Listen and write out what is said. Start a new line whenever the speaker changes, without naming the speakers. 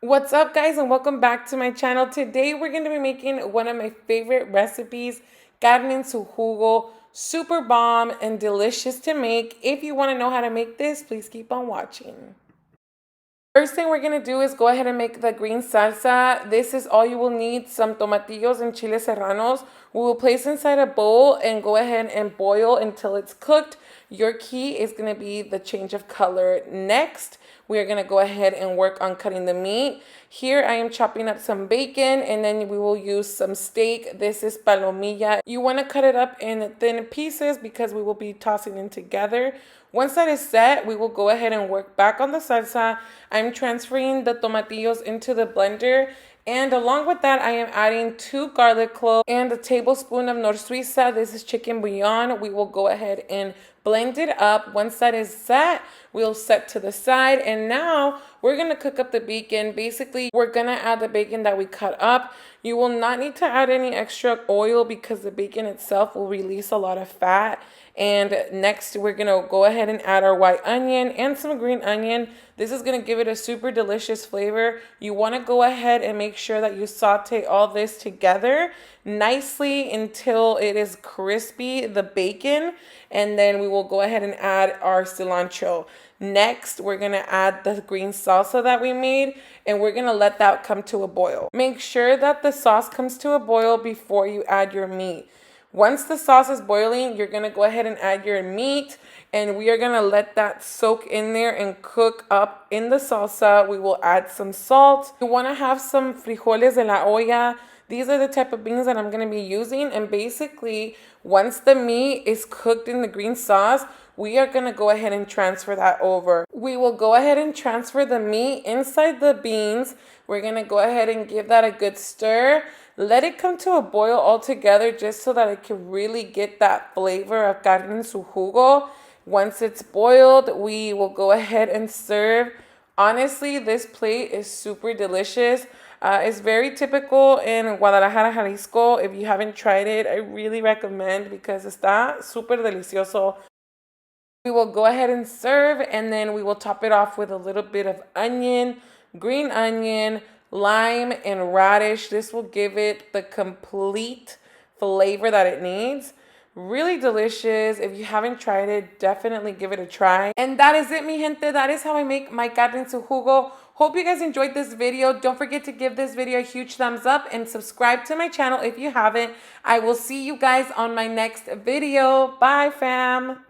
What's up, guys, and welcome back to my channel. Today we're going to be making one of my favorite recipes, carne en su jugo. Super bomb and delicious to make. If you want to know how to make this, please keep on watching. First thing we're going to do is go ahead and make the green salsa. This is all you will need: some tomatillos and chile serranos. We will place inside a bowl and go ahead and boil until it's cooked. Your key is going to be the change of color. Next, we are going to go ahead and work on cutting the meat. Here I am chopping up some bacon, and then we will use some steak. This is palomilla. You want to cut it up in thin pieces because we will be tossing them together. Once that is set, we will go ahead and work back on the salsa. I'm transferring the tomatillos into the blender. And along with that, I am adding 2 garlic cloves and a tablespoon of nor Suiza. This is chicken bouillon. We will go ahead and blend it up. Once that is set, we'll set to the side. And now we're going to cook up the bacon. Basically, we're going to add the bacon that we cut up. You will not need to add any extra oil because the bacon itself will release a lot of fat. And next, we're going to go ahead and add our white onion and some green onion. This is going to give it a super delicious flavor. You want to go ahead and make sure that you saute all this together nicely until it is crispy, the bacon. And then we will go ahead and add our cilantro. Next, we're going to add the green salsa that we made, and we're going to let that come to a boil. Make sure that the sauce comes to a boil before you add your meat. Once the sauce is boiling, you're going to go ahead and add your meat, and we are going to let that soak in there and cook up in the salsa. We will add some salt. You want to have some frijoles de la olla. These are the type of beans that I'm going to be using, and basically, once the meat is cooked in the green sauce, we are going to go ahead and transfer that over. We will go ahead and transfer the meat inside the beans. We're going to go ahead and give that a good stir. Let it come to a boil altogether just so that it can really get that flavor of carne en su jugo. Once it's boiled, we will go ahead and serve. Honestly, this plate is super delicious. It's very typical in Guadalajara, Jalisco. If you haven't tried it, I really recommend because está super delicioso. We will go ahead and serve, and then we will top it off with a little bit of onion, green onion, lime, and radish. This will give it the complete flavor that it needs. Really delicious. If you haven't tried it, definitely give it a try. And that is it, mi gente. That is how I make my carne en su jugo. Hope you guys enjoyed this video. Don't forget to give this video a huge thumbs up and subscribe to my channel if you haven't. I will see you guys on my next video. Bye, fam.